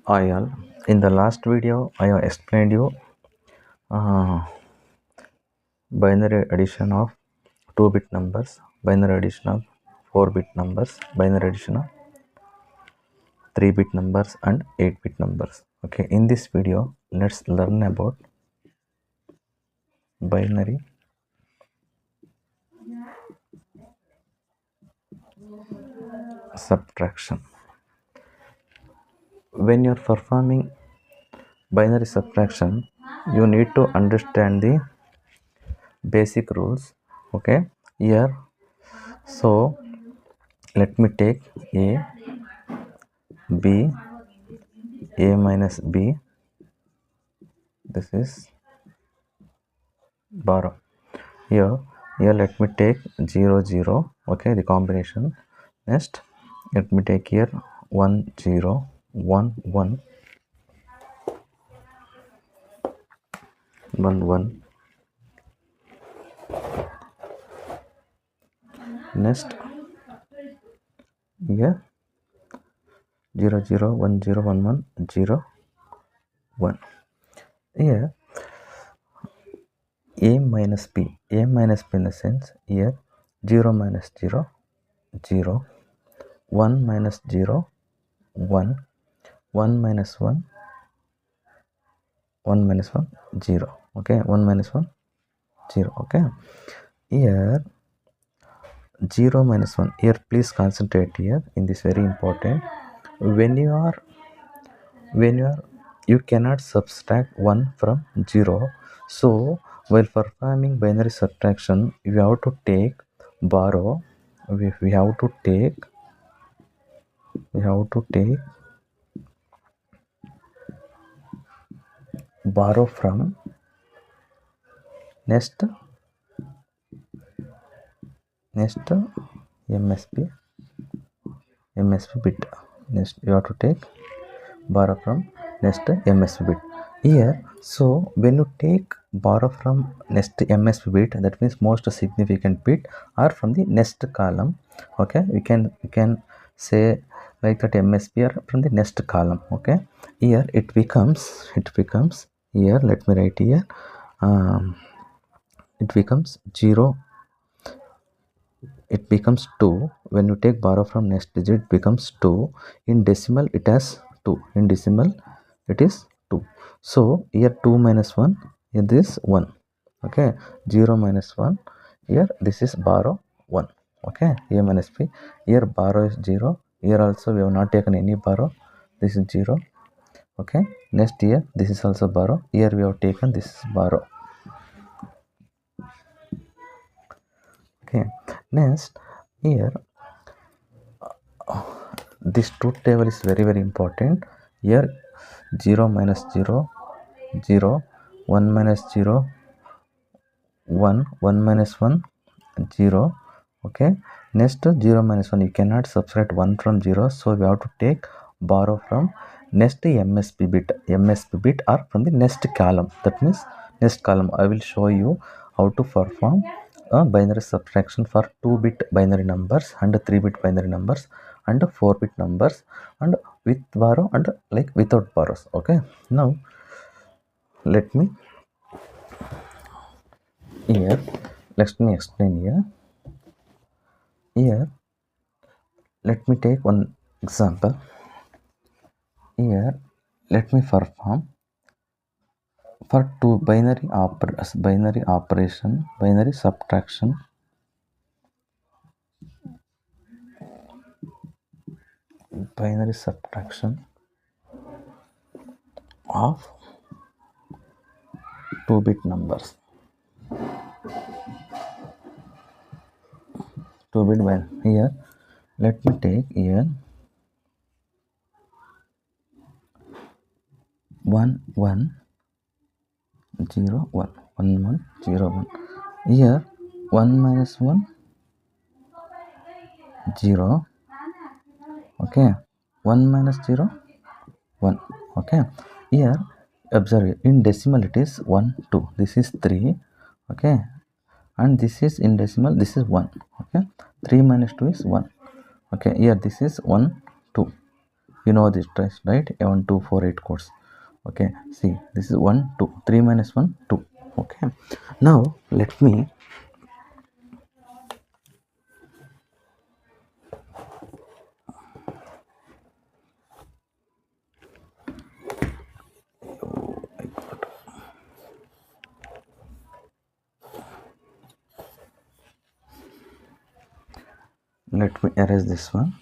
Hi all. In the last video, I have explained you uh, binary addition of 2-bit numbers, binary addition of 4-bit numbers, binary addition of 3-bit numbers and 8-bit numbers. Okay, in this video, let's learn about binary subtraction. When you're performing binary subtraction, you need to understand the basic rules. Okay, here, so let me take b a minus b. This is borrow. Here let me take 0 0. Okay, the combination. Next let me take here 1 0 1 1 1 1. Next here 0 0 1 0 1 1 0 1. Here a minus b in the sense here 0 minus 0 0 1 minus 0 1 1 minus 1 1 minus 1 0. Okay, 1 minus 1 0. Okay, here 0 minus 1. Here please concentrate here in this, very important. When you cannot subtract 1 from 0, so while performing binary subtraction we have to take borrow. We have to take borrow from next MSB bit. Next you have to take borrow from next MSB bit here. So when you take borrow from next MSB bit, that means most significant bit are from the next column. Okay, we can say like that, MSB are from the next column. Okay, here it becomes here, let me write here, it becomes 0. It becomes 2. When you take borrow from next digit, it becomes 2. In decimal it has 2. In decimal it is 2. So here 2 minus 1, here this 1. Okay, 0 minus 1, here this is borrow 1. Okay, here minus b, here borrow is 0. Here also we have not taken any borrow, this is 0. Okay, next here this is also borrow, here we have taken this borrow. Okay, next here this truth table is very important. Here 0 minus 0 0 1 minus 0 1 1 minus 1 0. Okay, next 0 minus 1, you cannot subtract 1 from 0, so we have to take borrow from next MSB bit or from the next column. That means next column. I will show you how to perform a binary subtraction for 2-bit binary numbers and 3-bit binary numbers and 4-bit numbers, and with borrow and like without borrows. Okay, now let me here, let me explain here. Here let me take one example. Here let me perform for two binary subtraction of 2-bit numbers. 2-bit binary. Here let me take here 1 1 0 1 1 1 0 1. Here 1 minus 1 0. Okay, 1 minus 0 1. Okay, here observe, in decimal it is 1 2, this is 3. Okay, and this is in decimal, this is 1. Okay, 3 minus 2 is 1. Okay, here this is 1 2. You know this test, right? 1 2 4 8 codes. Okay, see, this is 1 2 3 minus 1 2. Okay, now let me erase this one.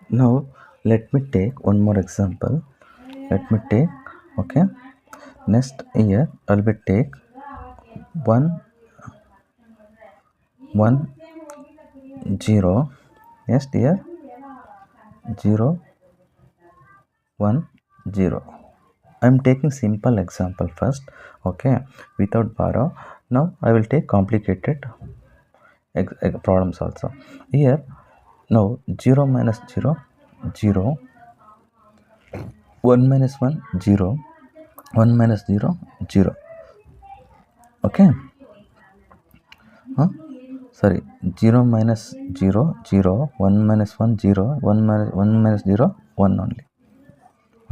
Now let me take one more example. Let me take, okay, next here I'll be take 1 1 0. Next here 0 1 0. I'm taking simple example first, okay, without borrow. Now I will take complicated problems also. Here now 0 minus 0 0, 1 minus 1 0, 1 minus 0 0. Okay, huh? Sorry, 0 minus 0 0, 1 minus 1 0, 1 minus 0 1 only.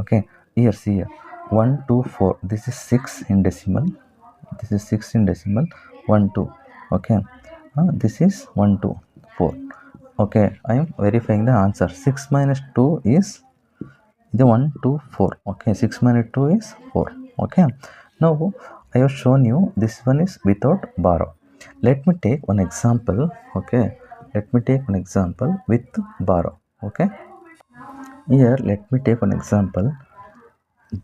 Okay, here see here 1 2 4, this is 6 in decimal, this is 6 in decimal, 1 2. Okay, this is 1 2 4. Okay, I am verifying the answer. 6 minus 2 is the 1 2 4. Okay, 6 minus 2 is 4. Okay, now I have shown you this one is without borrow. Let me take one example. Okay, let me take one example with borrow. Okay, here let me take one example.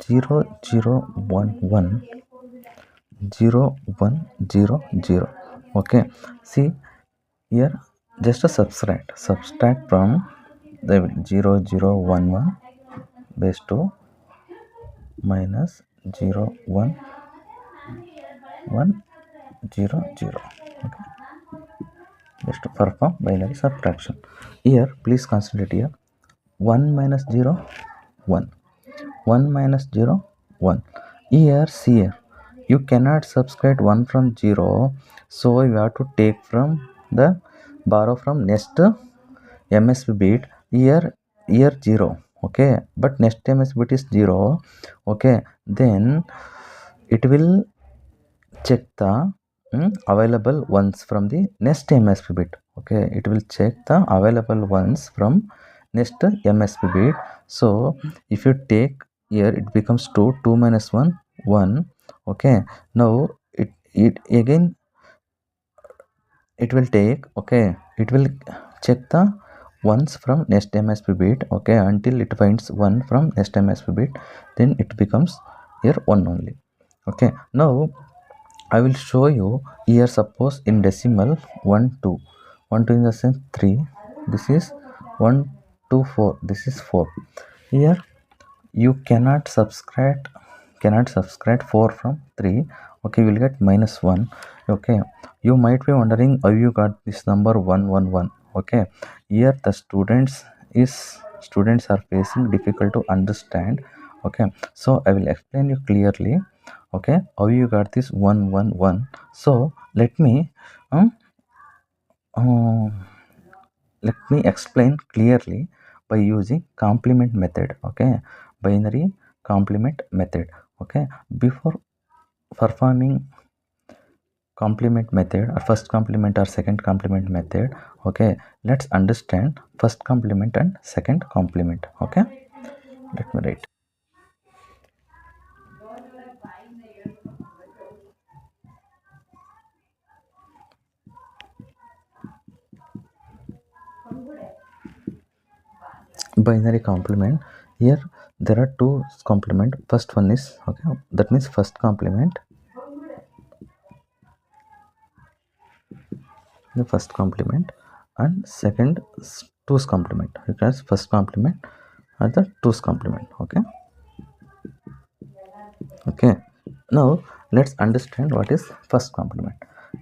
0 0 1 1 0 1 0 0. Okay, see here, just a subtract from the 0 0 1 1 base 2 minus 0 1 1 0 0. Okay, just to perform binary subtraction. Here please concentrate here. 1 minus 0 1, 1 minus 0 1. Here see here, you cannot subtract 1 from 0, so you have to take from the borrow from next MSB bit. Here 0. Okay, but next MSB bit is 0. Okay, then it will check the available ones from the next MSB bit. Okay, it will check the available ones from next MSB bit. So if you take here, it becomes 2 2 minus 1 1. Okay, now it again it will take, okay, it will check the ones from next MSB bit, okay, until it finds 1 from next MSB bit, then it becomes here 1 only. Okay, now I will show you here. Suppose in decimal 1 2, 1 2 in the sense 3, this is 1 2 4, this is 4. Here you cannot subtract 4 from 3. Okay, you will get minus 1. Okay, you might be wondering how you got this number 1 1 1. Okay, here the students are facing difficult to understand. Okay, so I will explain you clearly. Okay, how you got this 1 1 1. So uh, let me explain clearly by using complement method. Okay, binary complement method. Okay, before performing complement method or first complement or second complement method, okay, let's understand first complement and second complement. Okay, let me write. Binary complement. Here there are two complement. First one is, okay, that means first complement, the first complement, and second 2's complement, because first complement and the 2's complement. Okay, okay, now let's understand what is first complement.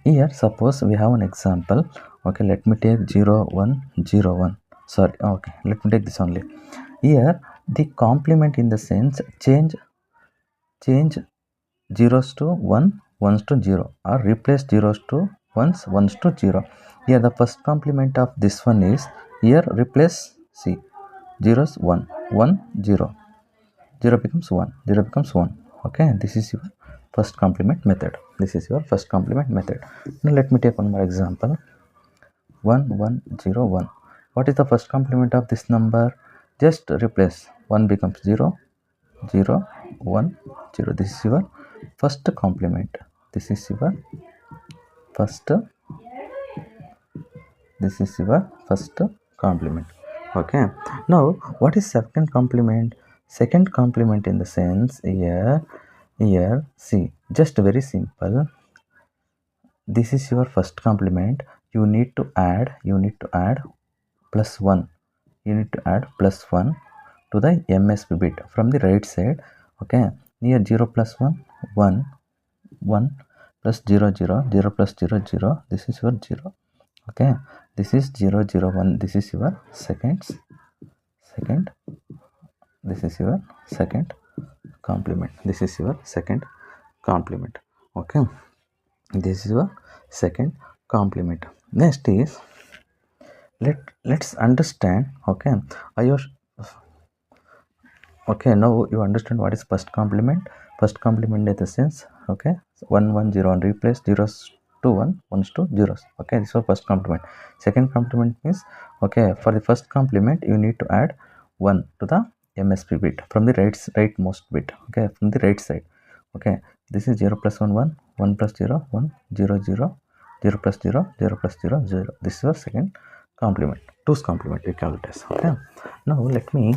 Here suppose we have an example. Okay, let me take 0 1 0 1. Sorry, okay, let me take this only. Here the complement in the sense change zeros to 1, ones to 0, or replace zeros to ones, ones to 0. Here the first complement of this one is, here replace, see, zeros 1 1 0, 0 becomes 1, 0 becomes 1. Okay, this is your first complement method. This is your first complement method. Now let me take one more example. 1 1 0 1. What is the first complement of this number? Just replace. 1 becomes 0, 0 1 0. This is your first complement. This is your first complement. Okay, now what is second complement? Second complement in the sense, here see, just very simple. This is your first complement. You need to add plus 1. You need to add plus 1 to the MSB bit from the right side. Okay, near 0 plus 1 1 1 plus 0 0 0 plus 0 0. This is your 0. Okay, this is 0 0 1. This is your second. This is your second complement. This is your second complement. Okay, this is your second complement. Next is, let's understand. Okay, okay, now you understand what is first complement. First complement in the sense, okay, 1 1 0 1, replace zeros to 1, ones to zeros. Okay, this is first complement. Second complement means, okay, for the first complement you need to add 1 to the MSP bit from the rightmost bit. Okay, from the right side. Okay, this is 0 plus 1 1, 1 plus 0 1, 0 0, 0 plus 0 0 plus 0 0. This is your second complement. 2's complement we call it as. Okay, now let me